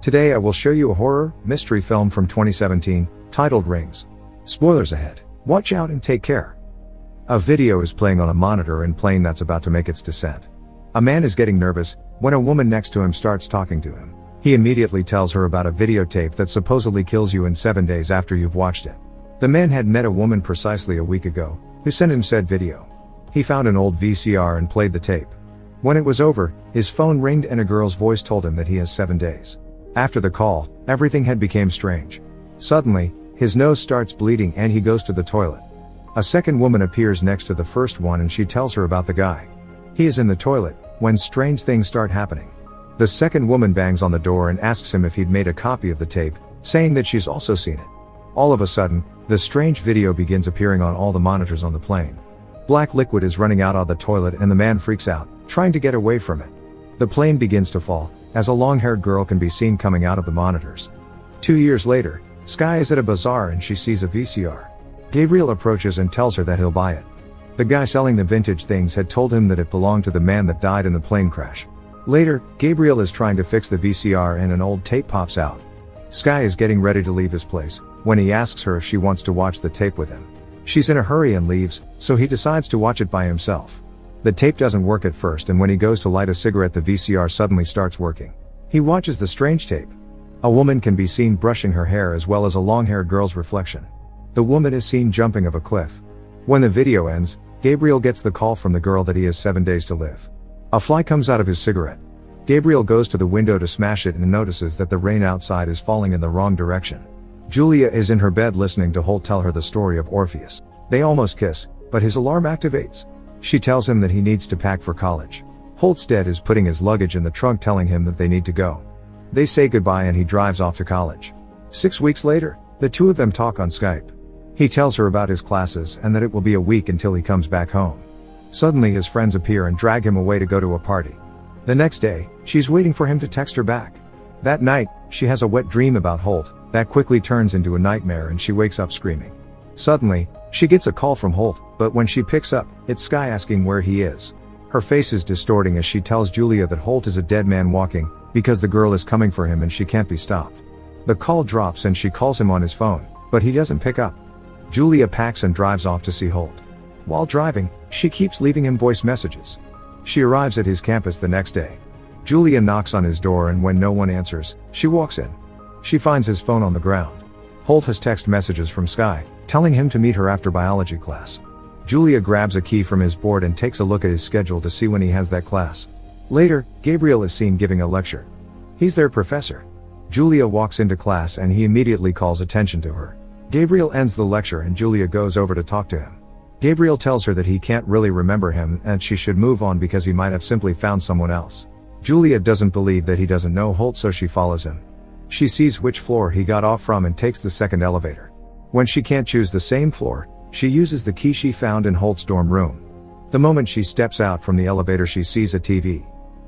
Today I will show you a horror, mystery film from 2017, titled Rings. Spoilers ahead. Watch out and take care. A video is playing on a monitor in plane that's about to make its descent. A man is getting nervous when a woman next to him starts talking to him. He immediately tells her about a videotape that supposedly kills you in 7 days after you've watched it. The man had met a woman precisely a week ago, who sent him said video. He found an old VCR and played the tape. When it was over, his phone ringed and a girl's voice told him that he has 7 days. After the call, everything had become strange. Suddenly, his nose starts bleeding and he goes to the toilet. A second woman appears next to the first one and she tells her about the guy. He is in the toilet, when strange things start happening. The second woman bangs on the door and asks him if he'd made a copy of the tape, saying that she's also seen it. All of a sudden, the strange video begins appearing on all the monitors on the plane. Black liquid is running out of the toilet and the man freaks out, trying to get away from it. The plane begins to fall, as a long-haired girl can be seen coming out of the monitors. 2 years later, Sky is at a bazaar and she sees a VCR. Gabriel approaches and tells her that he'll buy it. The guy selling the vintage things had told him that it belonged to the man that died in the plane crash. Later, Gabriel is trying to fix the VCR and an old tape pops out. Sky is getting ready to leave his place, when he asks her if she wants to watch the tape with him. She's in a hurry and leaves, so he decides to watch it by himself. The tape doesn't work at first and when he goes to light a cigarette the VCR suddenly starts working. He watches the strange tape. A woman can be seen brushing her hair as well as a long-haired girl's reflection. The woman is seen jumping off a cliff. When the video ends, Gabriel gets the call from the girl that he has 7 days to live. A fly comes out of his cigarette. Gabriel goes to the window to smash it and notices that the rain outside is falling in the wrong direction. Julia is in her bed listening to Holt tell her the story of Orpheus. They almost kiss, but his alarm activates. She tells him that he needs to pack for college. Holt's dad is putting his luggage in the trunk telling him that they need to go. They say goodbye and he drives off to college. 6 weeks later, the two of them talk on Skype. He tells her about his classes and that it will be a week until he comes back home. Suddenly his friends appear and drag him away to go to a party. The next day, she's waiting for him to text her back. That night, she has a wet dream about Holt, that quickly turns into a nightmare and she wakes up screaming. Suddenly, she gets a call from Holt, but when she picks up, it's Sky asking where he is. Her face is distorting as she tells Julia that Holt is a dead man walking, because the girl is coming for him and she can't be stopped. The call drops and she calls him on his phone, but he doesn't pick up. Julia packs and drives off to see Holt. While driving, she keeps leaving him voice messages. She arrives at his campus the next day. Julia knocks on his door and when no one answers, she walks in. She finds his phone on the ground. Holt has text messages from Sky, telling him to meet her after biology class. Julia grabs a key from his board and takes a look at his schedule to see when he has that class. Later, Gabriel is seen giving a lecture. He's their professor. Julia walks into class and he immediately calls attention to her. Gabriel ends the lecture and Julia goes over to talk to him. Gabriel tells her that he can't really remember him and she should move on because he might have simply found someone else. Julia doesn't believe that he doesn't know Holt, so she follows him. She sees which floor he got off from and takes the second elevator. When she can't choose the same floor, she uses the key she found in Holt's dorm room. The moment she steps out from the elevator she sees a TV.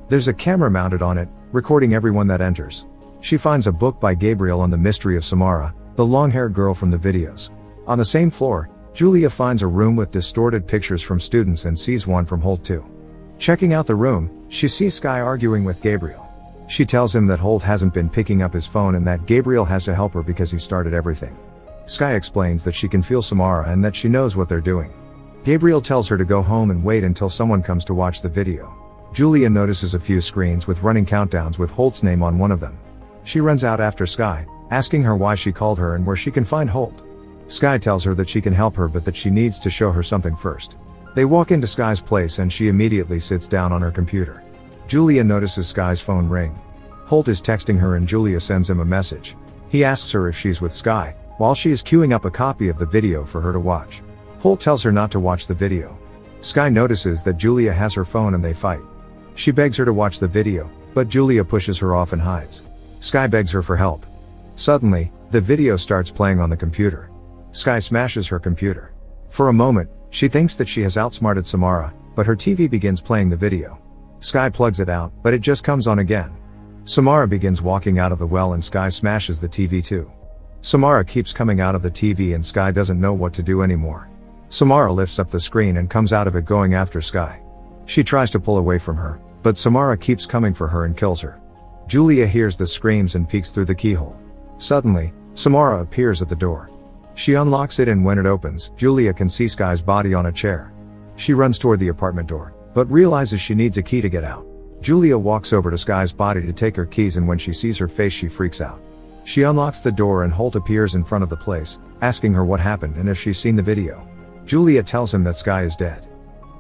There's a camera mounted on it, recording everyone that enters. She finds a book by Gabriel on the mystery of Samara, the long-haired girl from the videos. On the same floor, Julia finds a room with distorted pictures from students and sees one from Holt too. Checking out the room, she sees Sky arguing with Gabriel. She tells him that Holt hasn't been picking up his phone and that Gabriel has to help her because he started everything. Sky explains that she can feel Samara and that she knows what they're doing. Gabriel tells her to go home and wait until someone comes to watch the video. Julia notices a few screens with running countdowns with Holt's name on one of them. She runs out after Sky, asking her why she called her and where she can find Holt. Sky tells her that she can help her but that she needs to show her something first. They walk into Sky's place and she immediately sits down on her computer. Julia notices Sky's phone ring. Holt is texting her and Julia sends him a message. He asks her if she's with Sky, while she is queuing up a copy of the video for her to watch. Holt tells her not to watch the video. Sky notices that Julia has her phone and they fight. She begs her to watch the video, but Julia pushes her off and hides. Sky begs her for help. Suddenly, the video starts playing on the computer. Sky smashes her computer. For a moment, she thinks that she has outsmarted Samara, but her TV begins playing the video. Sky plugs it out, but it just comes on again. Samara begins walking out of the well and Sky smashes the TV too. Samara keeps coming out of the TV and Sky doesn't know what to do anymore. Samara lifts up the screen and comes out of it going after Sky. She tries to pull away from her, but Samara keeps coming for her and kills her. Julia hears the screams and peeks through the keyhole. Suddenly, Samara appears at the door. She unlocks it, and when it opens, Julia can see Sky's body on a chair. She runs toward the apartment door, but realizes she needs a key to get out. Julia walks over to Sky's body to take her keys, and when she sees her face she freaks out. She unlocks the door and Holt appears in front of the place, asking her what happened and if she's seen the video. Julia tells him that Sky is dead.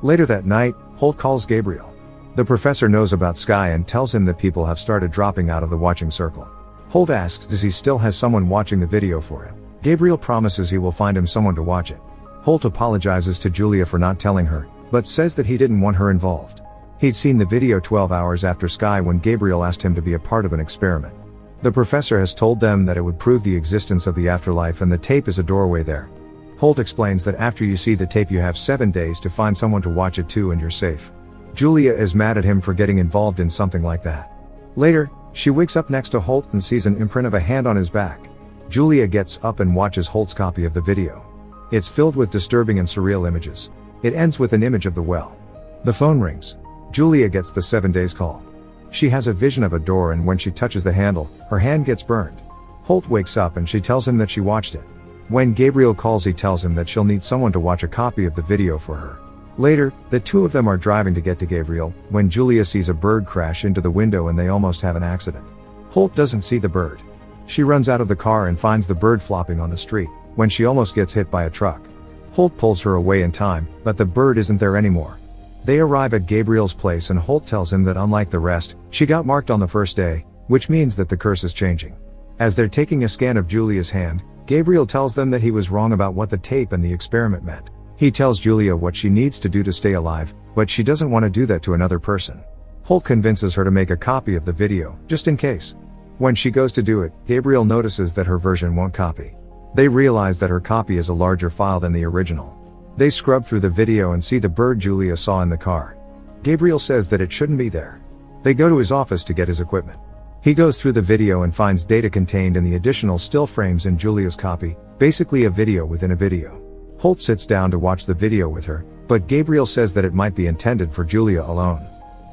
Later that night, Holt calls Gabriel. The professor knows about Sky and tells him that people have started dropping out of the watching circle. Holt asks does he still has someone watching the video for him. Gabriel promises he will find him someone to watch it. Holt apologizes to Julia for not telling her, but says that he didn't want her involved. He'd seen the video 12 hours after Sky when Gabriel asked him to be a part of an experiment. The professor has told them that it would prove the existence of the afterlife, and the tape is a doorway there. Holt explains that after you see the tape you have 7 days to find someone to watch it too and you're safe. Julia is mad at him for getting involved in something like that. Later, she wakes up next to Holt and sees an imprint of a hand on his back. Julia gets up and watches Holt's copy of the video. It's filled with disturbing and surreal images. It ends with an image of the well. The phone rings. Julia gets the 7 days call. She has a vision of a door, and when she touches the handle, her hand gets burned. Holt wakes up and she tells him that she watched it. When Gabriel calls, he tells him that she'll need someone to watch a copy of the video for her. Later, the two of them are driving to get to Gabriel, when Julia sees a bird crash into the window and they almost have an accident. Holt doesn't see the bird. She runs out of the car and finds the bird flopping on the street, when she almost gets hit by a truck. Holt pulls her away in time, but the bird isn't there anymore. They arrive at Gabriel's place and Holt tells him that unlike the rest, she got marked on the first day, which means that the curse is changing. As they're taking a scan of Julia's hand, Gabriel tells them that he was wrong about what the tape and the experiment meant. He tells Julia what she needs to do to stay alive, but she doesn't want to do that to another person. Holt convinces her to make a copy of the video, just in case. When she goes to do it, Gabriel notices that her version won't copy. They realize that her copy is a larger file than the original. They scrub through the video and see the bird Julia saw in the car. Gabriel says that it shouldn't be there. They go to his office to get his equipment. He goes through the video and finds data contained in the additional still frames in Julia's copy, basically a video within a video. Holt sits down to watch the video with her, but Gabriel says that it might be intended for Julia alone.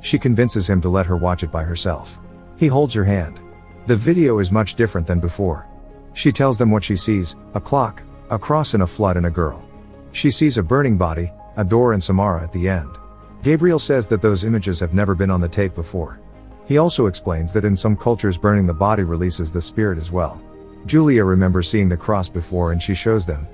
She convinces him to let her watch it by herself. He holds her hand. The video is much different than before. She tells them what she sees: a clock, a cross in a flood, and a girl. She sees a burning body, a door, and Samara at the end. Gabriel says that those images have never been on the tape before. He also explains that in some cultures burning the body releases the spirit as well. Julia remembers seeing the cross before and she shows them.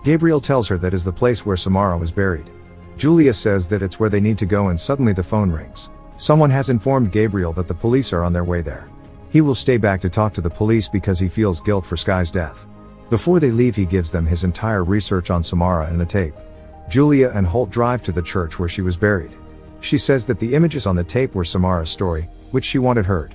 Gabriel tells her that is the place where Samara was buried. Julia says that it's where they need to go, and suddenly the phone rings. Someone has informed Gabriel that the police are on their way there. He will stay back to talk to the police because he feels guilt for Sky's death. Before they leave, he gives them his entire research on Samara and the tape. Julia and Holt drive to the church where she was buried. She says that the images on the tape were Samara's story, which she wanted heard.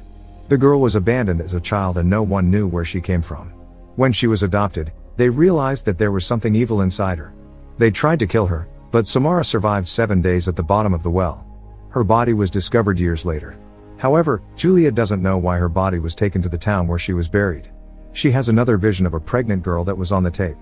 The girl was abandoned as a child and no one knew where she came from. When she was adopted, they realized that there was something evil inside her. They tried to kill her, but Samara survived 7 days at the bottom of the well. Her body was discovered years later. However, Julia doesn't know why her body was taken to the town where she was buried. She has another vision of a pregnant girl that was on the tape.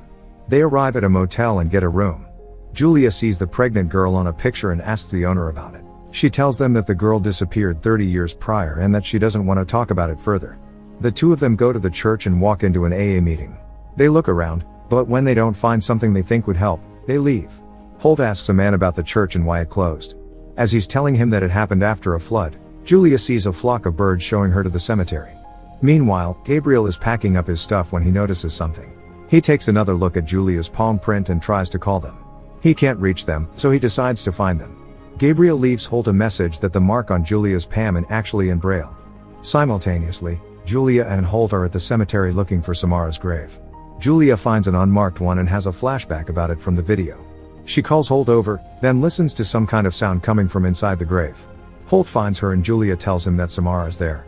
They arrive at a motel and get a room. Julia sees the pregnant girl on a picture and asks the owner about it. She tells them that the girl disappeared 30 years prior and that she doesn't want to talk about it further. The two of them go to the church and walk into an AA meeting. They look around, but when they don't find something they think would help, they leave. Holt asks a man about the church and why it closed. As he's telling him that it happened after a flood, Julia sees a flock of birds showing her to the cemetery. Meanwhile, Gabriel is packing up his stuff when he notices something. He takes another look at Julia's palm print and tries to call them. He can't reach them, so he decides to find them. Gabriel leaves Holt a message that the mark on Julia's palm is actually in Braille. Simultaneously, Julia and Holt are at the cemetery looking for Samara's grave. Julia finds an unmarked one and has a flashback about it from the video. She calls Holt over, then listens to some kind of sound coming from inside the grave. Holt finds her and Julia tells him that Samara is there.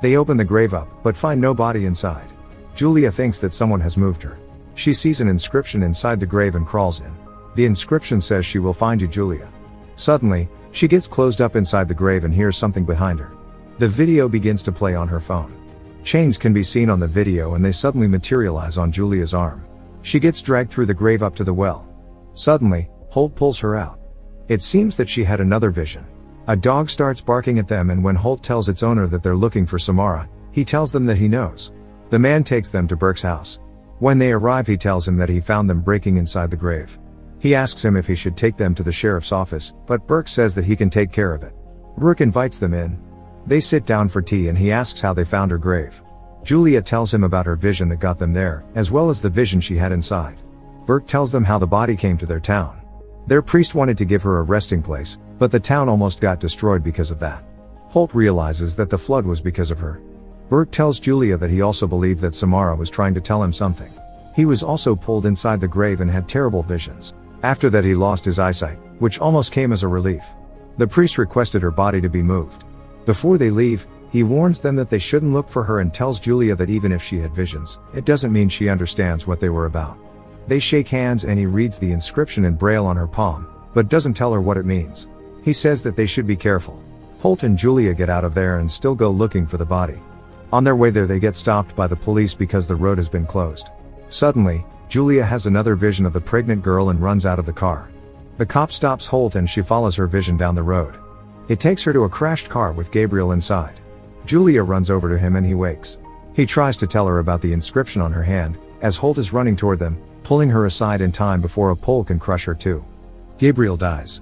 They open the grave up, but find no body inside. Julia thinks that someone has moved her. She sees an inscription inside the grave and crawls in. The inscription says, "She will find you, Julia." Suddenly, she gets closed up inside the grave and hears something behind her. The video begins to play on her phone. Chains can be seen on the video and they suddenly materialize on Julia's arm. She gets dragged through the grave up to the well. Suddenly, Holt pulls her out. It seems that she had another vision. A dog starts barking at them, and when Holt tells its owner that they're looking for Samara, he tells them that he knows. The man takes them to Burke's house. When they arrive, he tells him that he found them breaking inside the grave. He asks him if he should take them to the sheriff's office, but Burke says that he can take care of it. Burke invites them in. They sit down for tea and he asks how they found her grave. Julia tells him about her vision that got them there, as well as the vision she had inside. Burke tells them how the body came to their town. Their priest wanted to give her a resting place, but the town almost got destroyed because of that. Holt realizes that the flood was because of her. Burke tells Julia that he also believed that Samara was trying to tell him something. He was also pulled inside the grave and had terrible visions. After that, he lost his eyesight, which almost came as a relief. The priest requested her body to be moved. Before they leave, he warns them that they shouldn't look for her and tells Julia that even if she had visions, it doesn't mean she understands what they were about. They shake hands and he reads the inscription in Braille on her palm, but doesn't tell her what it means. He says that they should be careful. Holt and Julia get out of there and still go looking for the body. On their way there, they get stopped by the police because the road has been closed. Suddenly, Julia has another vision of the pregnant girl and runs out of the car. The cop stops Holt and she follows her vision down the road. It takes her to a crashed car with Gabriel inside. Julia runs over to him and he wakes. He tries to tell her about the inscription on her hand, as Holt is running toward them, pulling her aside in time before a pole can crush her too. Gabriel dies.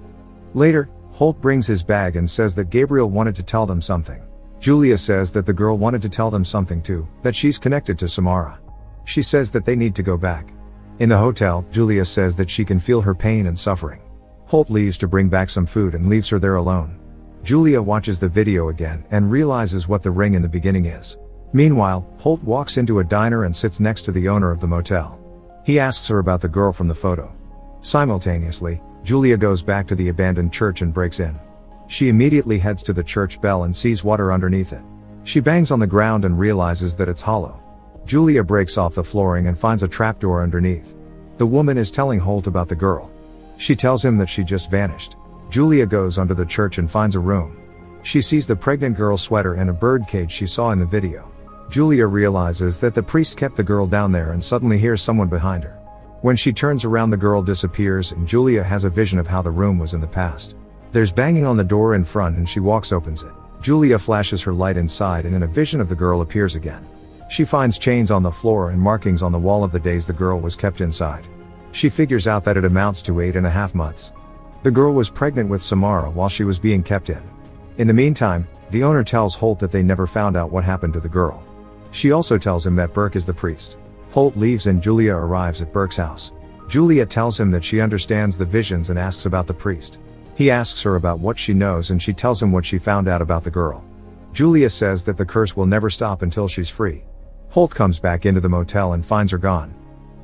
Later, Holt brings his bag and says that Gabriel wanted to tell them something. Julia says that the girl wanted to tell them something too, that she's connected to Samara. She says that they need to go back. In the hotel, Julia says that she can feel her pain and suffering. Holt leaves to bring back some food and leaves her there alone. Julia watches the video again and realizes what the ring in the beginning is. Meanwhile, Holt walks into a diner and sits next to the owner of the motel. He asks her about the girl from the photo. Simultaneously, Julia goes back to the abandoned church and breaks in. She immediately heads to the church bell and sees water underneath it. She bangs on the ground and realizes that it's hollow. Julia breaks off the flooring and finds a trapdoor underneath. The woman is telling Holt about the girl. She tells him that she just vanished. Julia goes under the church and finds a room. She sees the pregnant girl's sweater and a bird cage she saw in the video. Julia realizes that the priest kept the girl down there and suddenly hears someone behind her. When she turns around, the girl disappears and Julia has a vision of how the room was in the past. There's banging on the door in front and she opens it. Julia flashes her light inside and in a vision of the girl appears again. She finds chains on the floor and markings on the wall of the days the girl was kept inside. She figures out that it amounts to 8.5 months. The girl was pregnant with Samara while she was being kept in. In the meantime, the owner tells Holt that they never found out what happened to the girl. She also tells him that Burke is the priest. Holt leaves and Julia arrives at Burke's house. Julia tells him that she understands the visions and asks about the priest. He asks her about what she knows and she tells him what she found out about the girl. Julia says that the curse will never stop until she's free. Holt comes back into the motel and finds her gone.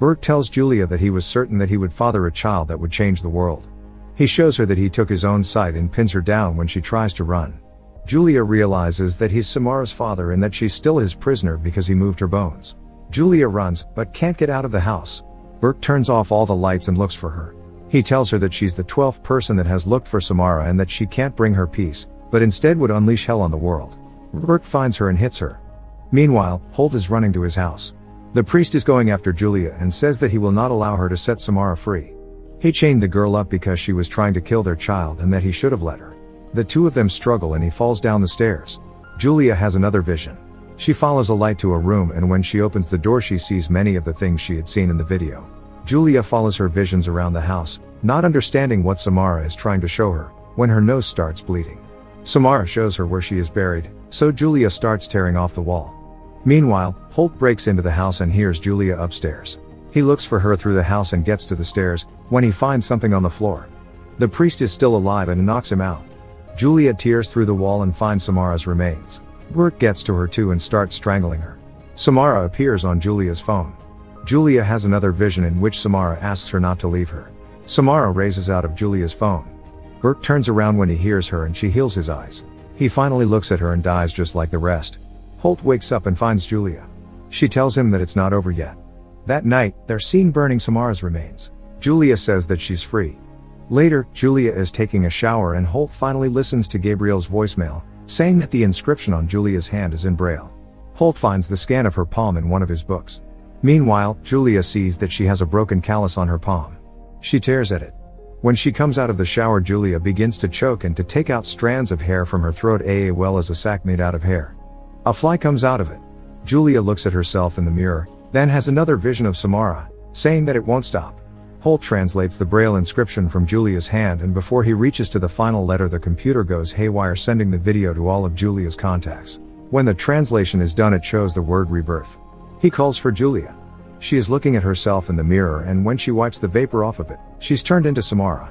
Burke tells Julia that he was certain that he would father a child that would change the world. He shows her that he took his own side and pins her down when she tries to run. Julia realizes that he's Samara's father and that she's still his prisoner because he moved her bones. Julia runs, but can't get out of the house. Burke turns off all the lights and looks for her. He tells her that she's the 12th person that has looked for Samara and that she can't bring her peace, but instead would unleash hell on the world. Burke finds her and hits her. Meanwhile, Holt is running to his house. The priest is going after Julia and says that he will not allow her to set Samara free. He chained the girl up because she was trying to kill their child and that he should have let her. The two of them struggle and he falls down the stairs. Julia has another vision. She follows a light to a room and when she opens the door she sees many of the things she had seen in the video. Julia follows her visions around the house, not understanding what Samara is trying to show her, when her nose starts bleeding. Samara shows her where she is buried, so Julia starts tearing off the wall. Meanwhile, Holt breaks into the house and hears Julia upstairs. He looks for her through the house and gets to the stairs, when he finds something on the floor. The priest is still alive and knocks him out. Julia tears through the wall and finds Samara's remains. Burke gets to her too and starts strangling her. Samara appears on Julia's phone. Julia has another vision in which Samara asks her not to leave her. Samara raises out of Julia's phone. Burke turns around when he hears her and she heals his eyes. He finally looks at her and dies just like the rest. Holt wakes up and finds Julia. She tells him that it's not over yet. That night, they're seen burning Samara's remains. Julia says that she's free. Later, Julia is taking a shower and Holt finally listens to Gabriel's voicemail, saying that the inscription on Julia's hand is in Braille. Holt finds the scan of her palm in one of his books. Meanwhile, Julia sees that she has a broken callus on her palm. She tears at it. When she comes out of the shower, Julia begins to choke and to take out strands of hair from her throat as well as a sack made out of hair. A fly comes out of it. Julia looks at herself in the mirror, then has another vision of Samara, saying that it won't stop. Holt translates the Braille inscription from Julia's hand, and before he reaches to the final letter, the computer goes haywire, sending the video to all of Julia's contacts. When the translation is done, it shows the word rebirth. He calls for Julia. She is looking at herself in the mirror, and when she wipes the vapor off of it, she's turned into Samara.